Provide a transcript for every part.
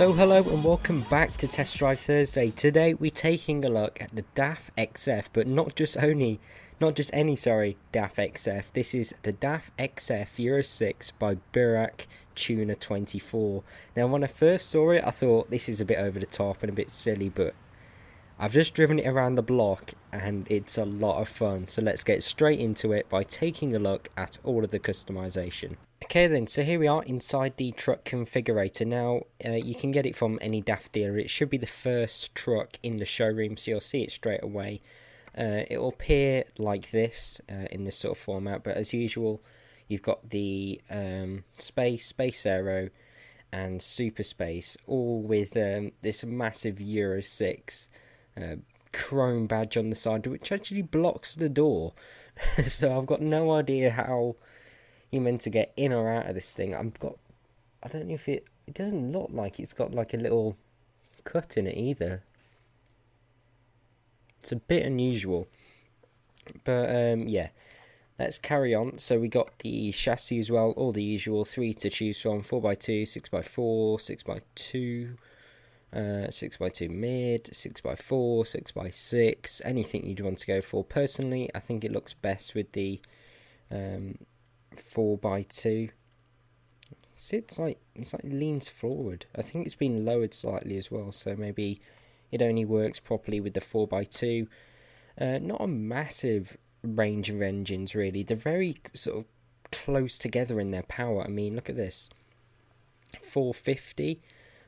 So hello and welcome back to Test Drive Thursday. Today we're taking a look at the DAF XF, but not just any DAF XF. This is the DAF XF Euro 6 by BurakTuna24. Now when I first saw it I thought this is a bit over the top and a bit silly, but I've just driven it around the block and it's a lot of fun. So let's get straight into it by taking a look at all of the customization. Okay then, so here we are inside the truck configurator. Now you can get it from any DAF dealer. It should be the first truck in the showroom, so you'll see it straight away. It will appear like this in this sort of format, but as usual you've got the Space Aero and Super Space, all with this massive Euro 6 chrome badge on the side, which actually blocks the door. So I've got no idea how you're meant to get in or out of this thing. I don't know if it doesn't look like it's got like a little cut in it either. It's a bit unusual, but yeah, let's carry on. So we got the chassis as well, all the usual, 3 to choose from: 4x2, 6x4, 6x2, 6x2 mid, 6x4, 6x6, anything you'd want to go for. Personally, I think it looks best with the 4x2. See, it's like leans forward. I think it's been lowered slightly as well, so maybe it only works properly with the 4x2. Not a massive range of engines really. They're very sort of close together in their power. I mean, look at this: 450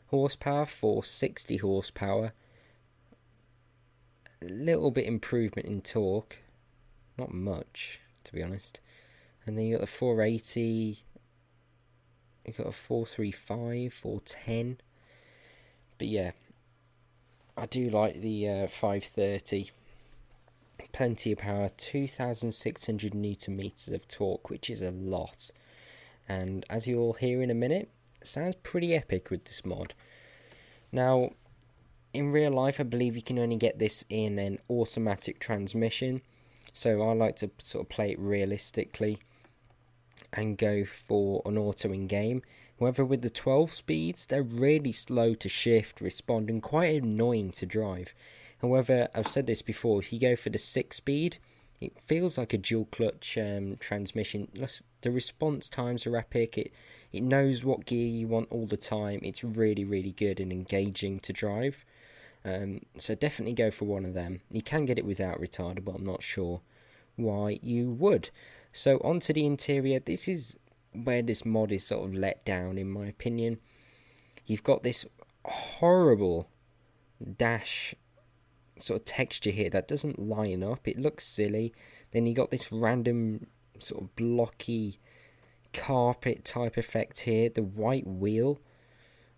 horsepower, 460 horsepower. A little bit improvement in torque, not much to be honest. And then you got the 480, you got a 435, 410. But yeah, I do like the 530. Plenty of power, 2,600 Newton meters of torque, which is a lot. And as you'll hear in a minute, it sounds pretty epic with this mod. Now, in real life, I believe you can only get this in an automatic transmission. So I like to sort of play it realistically and go for an auto in game. However, with the 12 speeds, they're really slow to shift, respond, and quite annoying to drive. However, I've said this before, if you go for the 6 speed, it feels like a dual clutch transmission. The response times are epic. It knows what gear you want all the time. It's really, really good and engaging to drive. So definitely go for one of them. You can get it without retarder, but I'm not sure why you would. So onto the interior. This is where this mod is sort of let down, in my opinion. You've got this horrible dash sort of texture here that doesn't line up. It looks silly. Then you got this random sort of blocky carpet type effect here. The white wheel.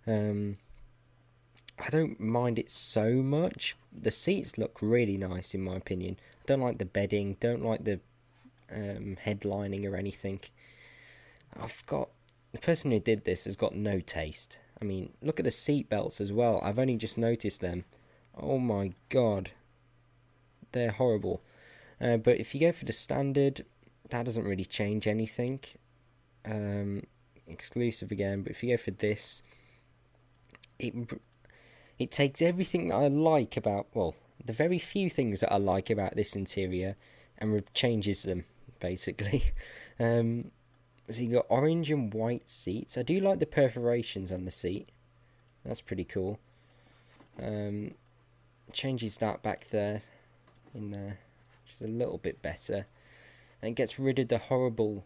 I don't mind it so much. The seats look really nice in my opinion. I don't like the bedding, don't like the headlining or anything. The person who did this has got no taste. I mean, look at the seat belts as well. I've only just noticed them. Oh my god, they're horrible. But if you go for the standard, that doesn't really change anything. Exclusive again, but if you go for this, it takes everything that I like about, well, the very few things that I like about this interior and changes them, basically. So you got orange and white seats. I do like the perforations on the seat. That's pretty cool. Changes that back there, in there, which is a little bit better. And gets rid of the horrible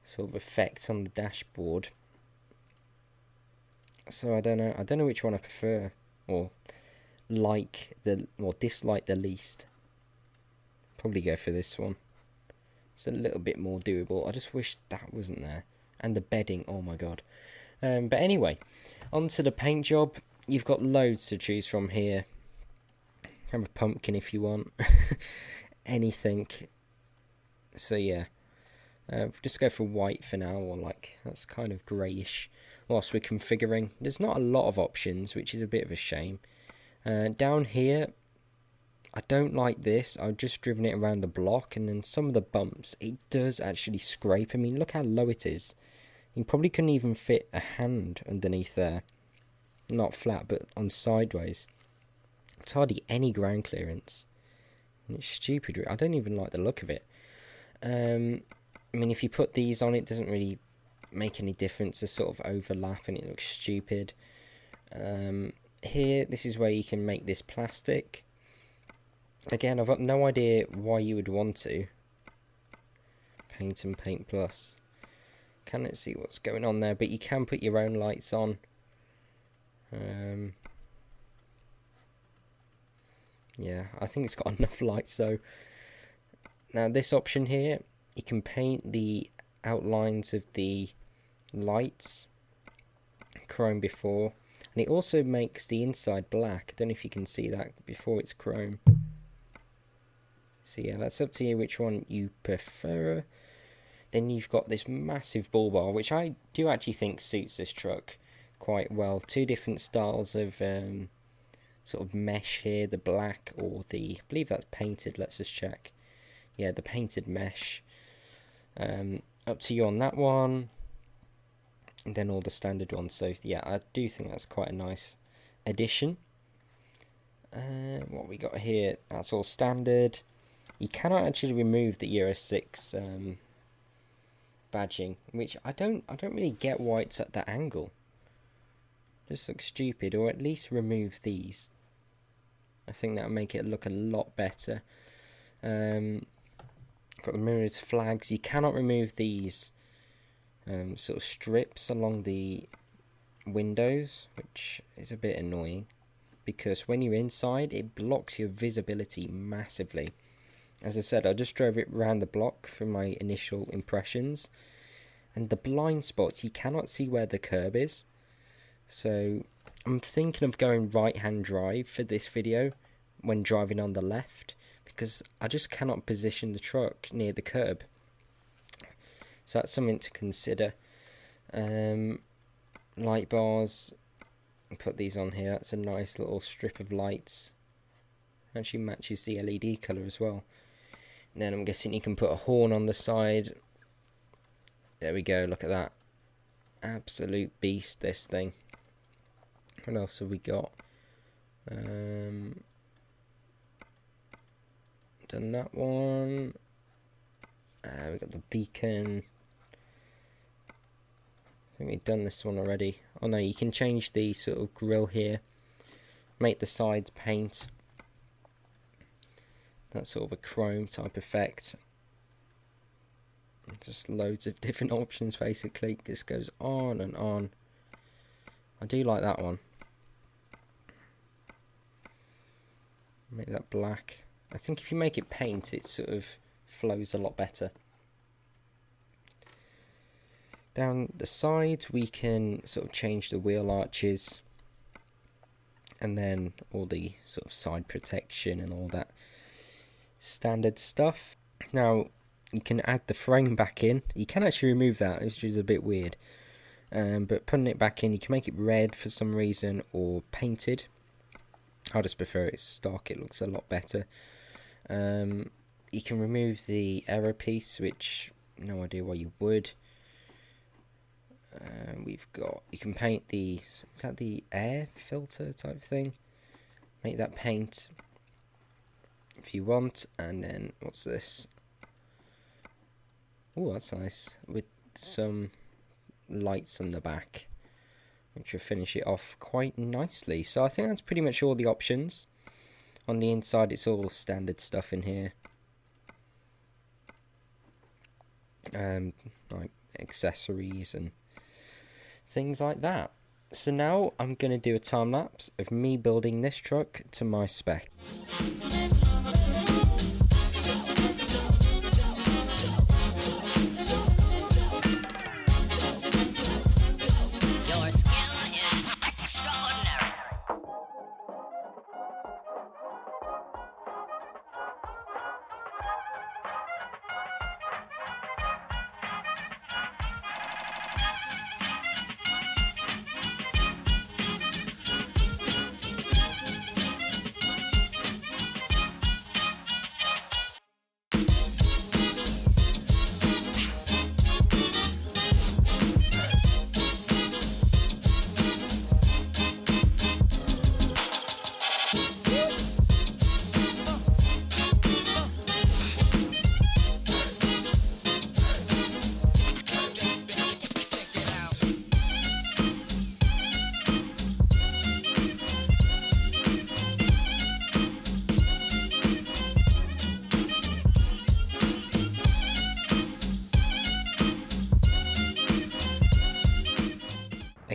sort of effects on the dashboard. So I don't know which one I prefer or dislike the least. Probably go for this one. It's a little bit more doable. I just wish that wasn't there. And the bedding, oh my god. But anyway, onto the paint job. You've got loads to choose from here. Have a pumpkin if you want. Anything. So yeah. Just go for white for now, or that's kind of greyish. Whilst we're configuring, there's not a lot of options, which is a bit of a shame. Down here, I don't like this. I've just driven it around the block, and then some of the bumps, it does actually scrape. I mean, look how low it is. You probably couldn't even fit a hand underneath there. not flat, but on sideways. It's hardly any ground clearance. And it's stupid. I don't even like the look of it. I mean, if you put these on, it doesn't really make any difference. They sort of overlap and it looks stupid. Here, this is where you can make this plastic. Again, I've got no idea why you would want to. Paint and Paint Plus. Can't see what's going on there, but you can put your own lights on. Yeah, I think it's got enough lights though. Now this option here, you can paint the outlines of the lights chrome before, and it also makes the inside black. I don't know if you can see that before it's chrome. So yeah, that's up to you which one you prefer. Then you've got this massive bull bar, which I do actually think suits this truck quite well. Two different styles of sort of mesh here, the black or the, I believe that's painted, let's just check. Yeah, the painted mesh. Up to you on that one. And then all the standard ones. So yeah, I do think that's quite a nice addition. What we got here, that's all standard. You cannot actually remove the Euro 6 badging, which I don't really get why it's at that angle. Just looks stupid, or at least remove these. I think that would make it look a lot better. Got the mirrored flags. You cannot remove these sort of strips along the windows, which is a bit annoying, because when you're inside, it blocks your visibility massively. As I said, I just drove it around the block for my initial impressions, and the blind spots, you cannot see where the curb is. So I'm thinking of going right-hand drive for this video when driving on the left, because I just cannot position the truck near the curb. So that's something to consider. Light bars, put these on here. That's a nice little strip of lights. Actually matches the LED colour as well. And then I'm guessing you can put a horn on the side. There we go, look at that. Absolute beast, this thing. What else have we got? Done that one. We got the beacon. I think we've done this one already. Oh no, you can change the sort of grille here. Make the sides paint. That's sort of a chrome type effect. Just loads of different options basically. This goes on and on. I do like that one. Make that black. I think if you make it paint, it sort of flows a lot better. Down the sides, we can sort of change the wheel arches, and then all the sort of side protection and all that standard stuff. Now, you can add the frame back in. You can actually remove that, which is a bit weird. But putting it back in, you can make it red for some reason or painted. I just prefer it stock, it looks a lot better. You can remove the error piece, which no idea why you would. We've got, you can paint the, is that the air filter type thing? Make that paint if you want. And then what's this? Oh, that's nice, with some lights on the back, which will finish it off quite nicely. So I think that's pretty much all the options. On the inside, it's all standard stuff in here, like accessories and things like that. So now I'm going to do a time lapse of me building this truck to my spec.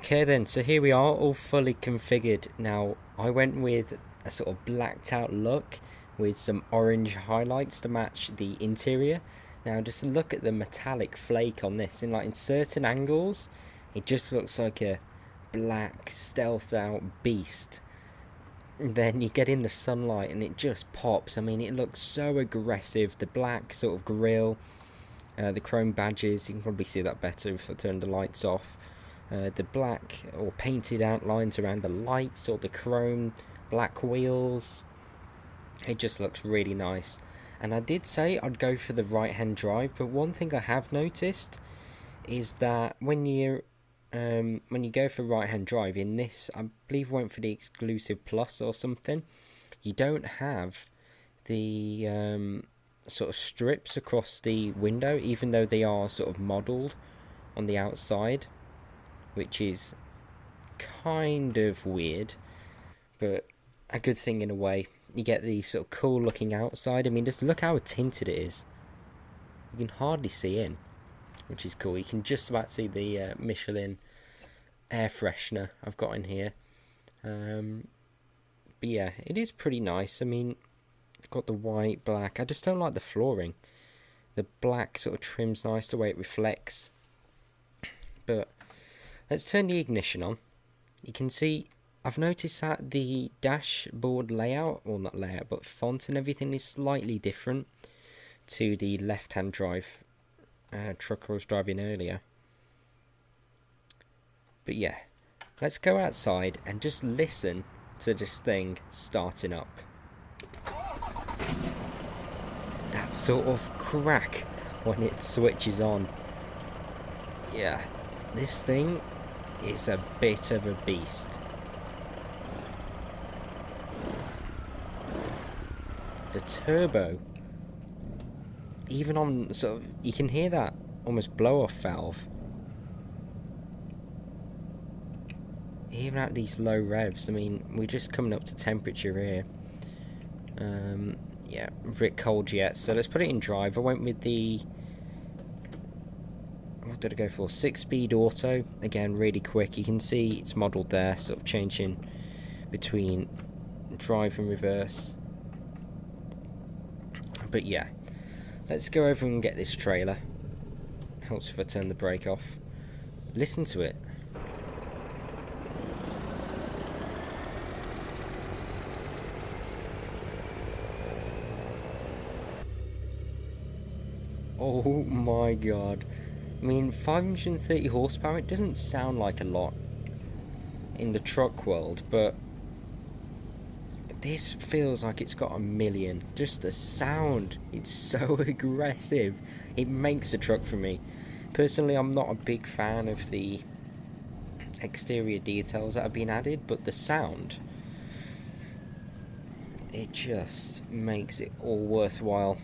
Okay then, so here we are, all fully configured. Now, I went with a sort of blacked out look with some orange highlights to match the interior. Now, just look at the metallic flake on this. In certain angles, it just looks like a black, stealthed out beast. And then you get in the sunlight and it just pops. I mean, it looks so aggressive. The black sort of grille, the chrome badges, you can probably see that better if I turn the lights off. The black or painted outlines around the lights, or the chrome black wheels. It just looks really nice. And I did say I'd go for the right hand drive, but one thing I have noticed is that when you go for right hand drive in this, I believe I went for the exclusive plus or something, you don't have the sort of strips across the window, even though they are sort of modelled on the outside, which is kind of weird, but a good thing in a way. You get the sort of cool looking outside. I mean, just look how tinted it is. You can hardly see in, which is cool. You can just about see the Michelin air freshener I've got in here. But yeah, it is pretty nice. I mean, I've got the white, black. I just don't like the flooring. The black sort of trim's nice the way it reflects. But let's turn the ignition on. You can see, I've noticed that the dashboard layout, or not layout, but font and everything is slightly different to the left-hand drive truck I was driving earlier. But yeah, let's go outside and just listen to this thing starting up. That sort of crack when it switches on. Yeah, this thing is a bit of a beast. The turbo, even on sort of, you can hear that almost blow off valve. Even at these low revs, I mean, we're just coming up to temperature here. Yeah, a bit cold yet, so let's put it in drive. I went with the, what did I go for? 6-speed auto. Again, really quick. You can see it's modelled there, sort of changing between drive and reverse. But yeah, let's go over and get this trailer. Helps if I turn the brake off. Listen to it. Oh my god. I mean, 530 horsepower, it doesn't sound like a lot in the truck world, but this feels like it's got a million. Just the sound, it's so aggressive. It makes a truck for me. Personally, I'm not a big fan of the exterior details that have been added, but the sound, it just makes it all worthwhile.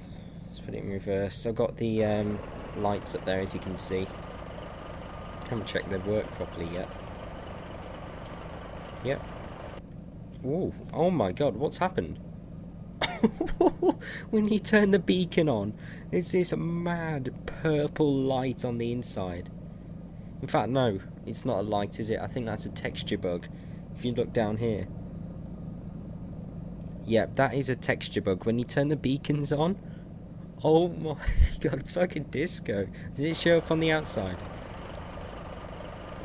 Let's put it in reverse. I've got the lights up there, as you can see. Haven't checked they work properly yet. Yep. Ooh, oh my god, what's happened? When you turn the beacon on, it's this mad purple light on the inside. In fact, no, it's not a light, is it? I think that's a texture bug. If you look down here. Yep, that is a texture bug. When you turn the beacons on, oh my god, it's like a disco. Does it show up on the outside?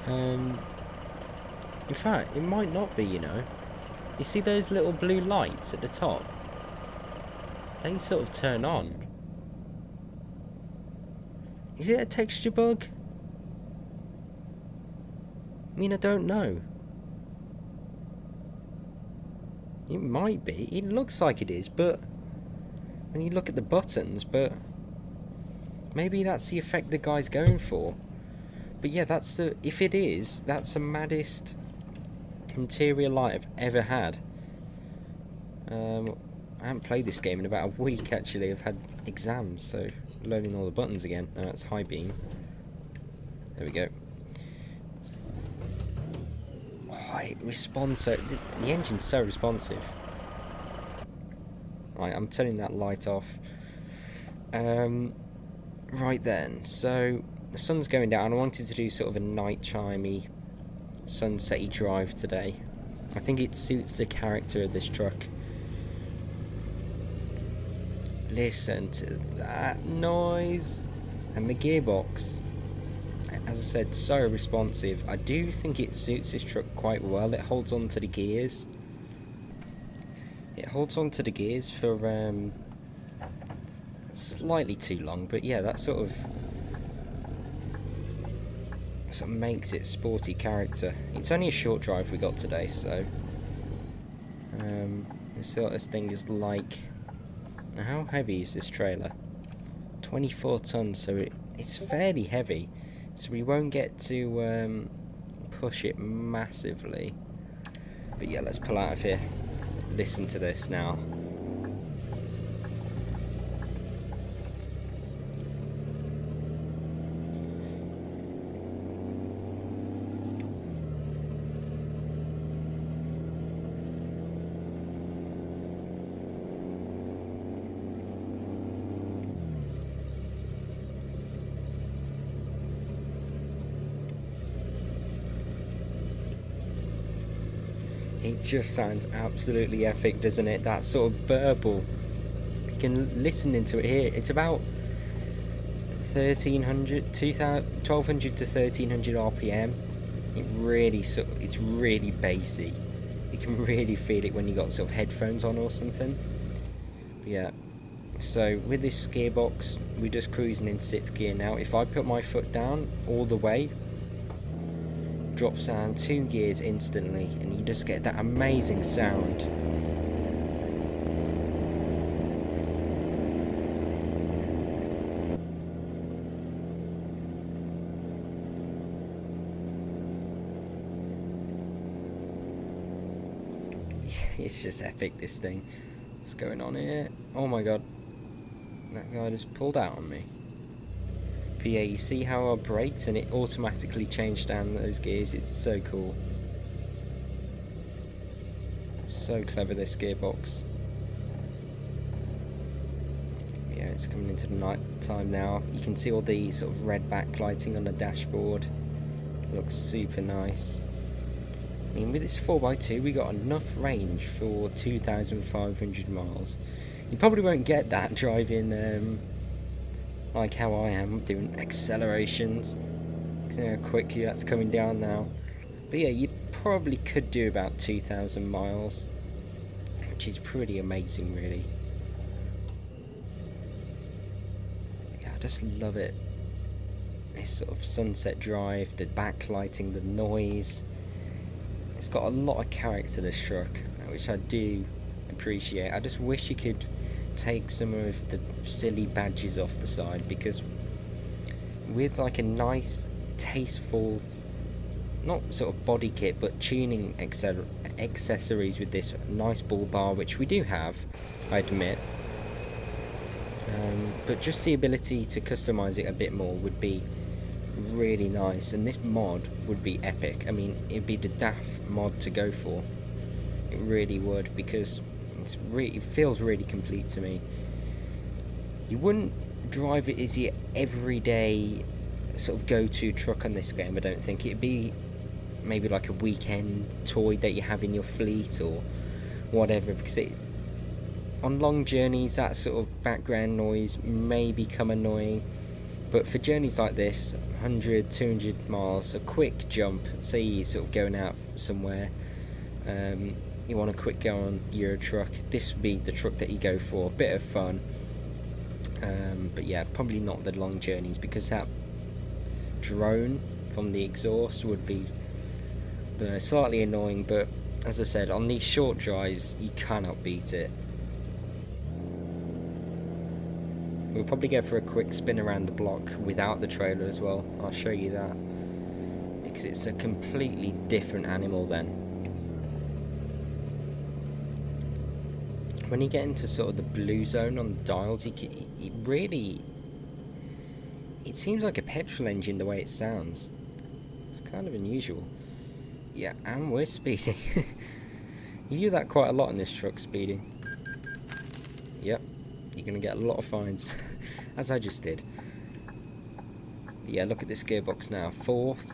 In fact, it might not be, you know. You see those little blue lights at the top? They sort of turn on. Is it a texture bug? I mean, I don't know. It might be. It looks like it is, but when you look at the buttons, but maybe that's the effect the guy's going for. But yeah, that's the, if it is, that's the maddest interior light I've ever had. I haven't played this game in about a week actually. I've had exams, so loading all the buttons again. Now it's high beam. There we go. Oh, it responds so, the engine's so responsive. Right, I'm turning that light off. Right then, so the sun's going down. I wanted to do sort of a night-timey sunsetty drive today. I think it suits the character of this truck. Listen to that noise. And the gearbox, as I said, so responsive. I do think it suits this truck quite well. It holds on to the gears. It holds on to the gears for slightly too long, but yeah, that sort of makes it sporty character. It's only a short drive we got today, so this sort of thing is like, now how heavy is this trailer? 24 tons, so it's fairly heavy, so we won't get to push it massively. But yeah, let's pull out of here. Listen to this now. It just sounds absolutely epic, doesn't it? That sort of burble. You can listen into it here. It's about 1200 to 1300 RPM. It's really bassy. You can really feel it when you got sort of headphones on or something. But yeah. So with this gearbox, we're just cruising in 6th gear now. If I put my foot down all the way, drops down 2 gears instantly, and you just get that amazing sound. It's just epic, this thing. What's going on here? Oh my god, that guy just pulled out on me. But yeah, you see how I braked and it automatically changed down those gears. It's so cool. So clever, this gearbox. Yeah, it's coming into the night time now. You can see all the sort of red backlighting on the dashboard. It looks super nice. I mean, with this 4x2 we got enough range for 2,500 miles. You probably won't get that driving like how I am, doing accelerations. See how quickly that's coming down now. But yeah, you probably could do about 2,000 miles, which is pretty amazing, really. Yeah, I just love it. This sort of sunset drive, the backlighting, the noise. It's got a lot of character, this truck, which I do appreciate. I just wish you could take some of the silly badges off the side, because with like a nice, tasteful, not sort of body kit, but tuning accessories with this nice bull bar, which we do have, I admit, but just the ability to customize it a bit more would be really nice, and this mod would be epic. I mean, it'd be the DAF mod to go for. It really would, because it feels really complete to me. You wouldn't drive it as your everyday sort of go-to truck on this game, I don't think. It'd be maybe like a weekend toy that you have in your fleet or whatever, because on long journeys that sort of background noise may become annoying. But for journeys like this, 100, 200 miles, a quick jump, say you're sort of going out somewhere, you want a quick go on Euro truck, this would be the truck that you go for. A bit of fun, but yeah, probably not the long journeys, because that drone from the exhaust would be slightly annoying. But as I said, on these short drives you cannot beat it. We'll probably go for a quick spin around the block without the trailer as well. I'll show you that, because it's a completely different animal then. When you get into sort of the blue zone on the dials, it seems like a petrol engine the way it sounds. It's kind of unusual. Yeah, and we're speeding. You do that quite a lot in this truck, speeding. Yep. You're going to get a lot of fines, as I just did. But yeah, look at this gearbox now. 4th.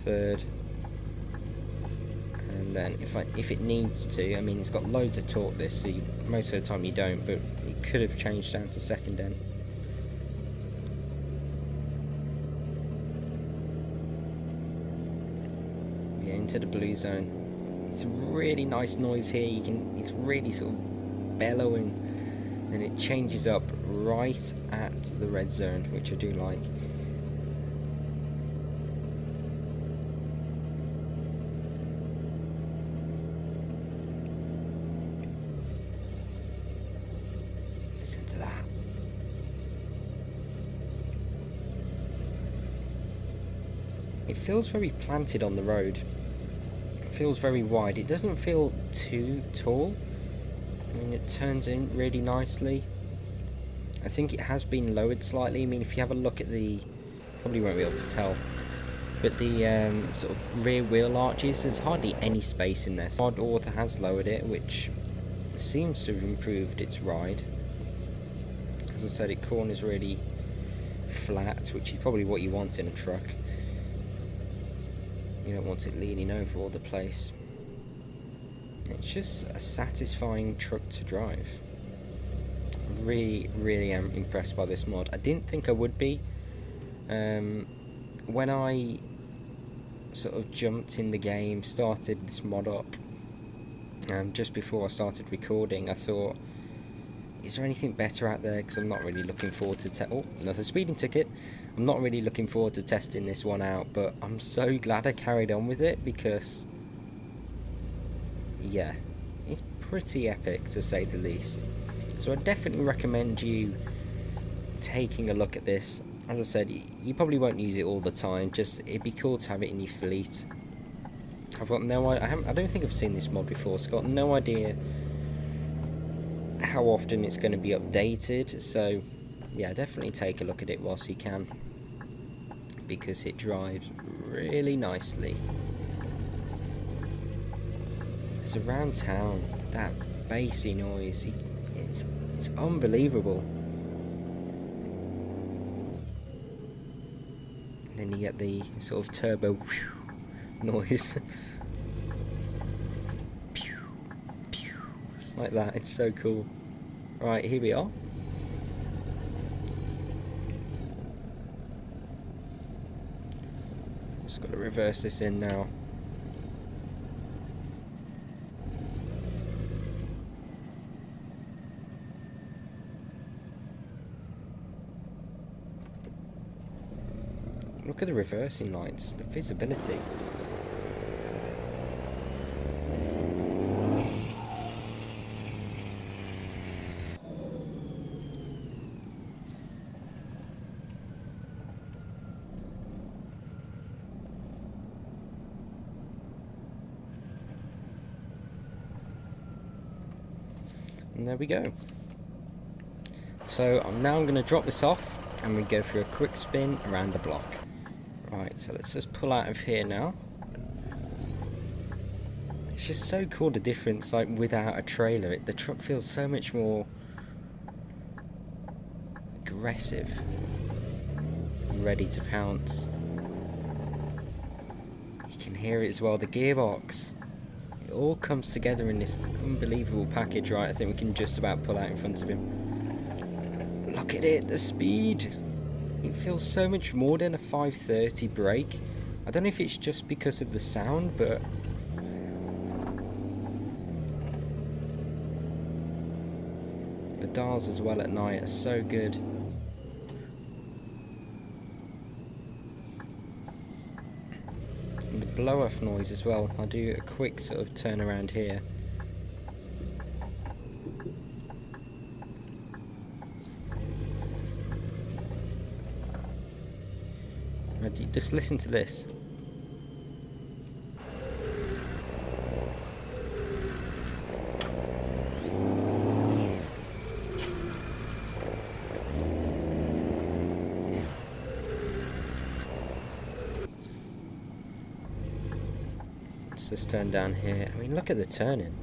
third. And then if it needs to, I mean, it's got loads of torque this, so most of the time you don't, but it could have changed down to second then. Yeah, into the blue zone. It's a really nice noise here. It's really sort of bellowing, and it changes up right at the red zone, which I do like. Listen to that. It feels very planted on the road. It feels very wide. It doesn't feel too tall. I mean, it turns in really nicely. I think it has been lowered slightly. I mean, if you have a look at the... probably won't be able to tell. But the sort of rear wheel arches, there's hardly any space in there. Mod Author has lowered it, which seems to have improved its ride. As I said, it corners really flat, which is probably what you want in a truck. You don't want it leaning over all the place. It's just a satisfying truck to drive. Really am impressed by this mod. I didn't think I would be. When I sort of jumped in the game, started this mod up, just before I started recording, I thought, is there anything better out there? Because I'm not really looking forward to oh, another speeding ticket. I'm not really looking forward to testing this one out, but I'm so glad I carried on with it, because yeah, it's pretty epic to say the least. So I definitely recommend you taking a look at this. As I said, you probably won't use it all the time, just it'd be cool to have it in your fleet. I've got no idea, I don't think I've seen this mod before, so I've got no idea how often it's going to be updated. So yeah, definitely take a look at it whilst you can, because it drives really nicely. It's around town, that bassy noise, it's unbelievable. And then you get the sort of turbo noise. Like that, it's so cool. Right, here we are. Just got to reverse this in now. Look at the reversing lights, the visibility. And there we go. So now I'm going to drop this off and we go for a quick spin around the block. Right, so let's just pull out of here now. It's just so cool, the difference, like without a trailer. The truck feels so much more aggressive, ready to pounce. You can hear it as well, the gearbox. It all comes together in this unbelievable package. Right, I think we can just about pull out in front of him. Look at it, the speed. It feels so much more than a 530 brake. I don't know if it's just because of the sound, but the dials as well at night are so good. And the blow-off noise as well. I'll do a quick sort of turn around here. Just listen to this. Let's just turn down here. I mean, look at the turning.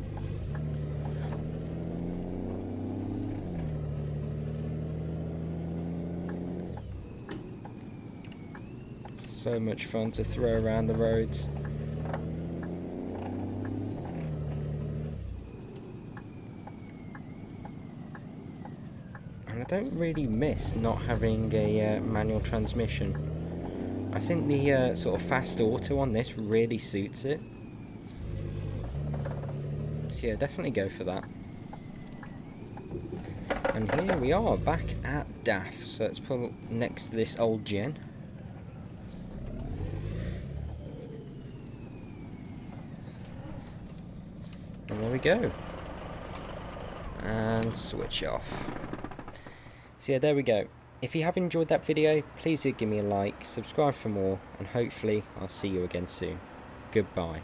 So much fun to throw around the roads. And I don't really miss not having a manual transmission. I think the sort of fast auto on this really suits it. So yeah, definitely go for that. And here we are, back at DAF. So let's pull next to this old gen. And there we go. And switch off. So yeah, there we go. If you have enjoyed that video, please do give me a like, subscribe for more, and hopefully I'll see you again soon. Goodbye.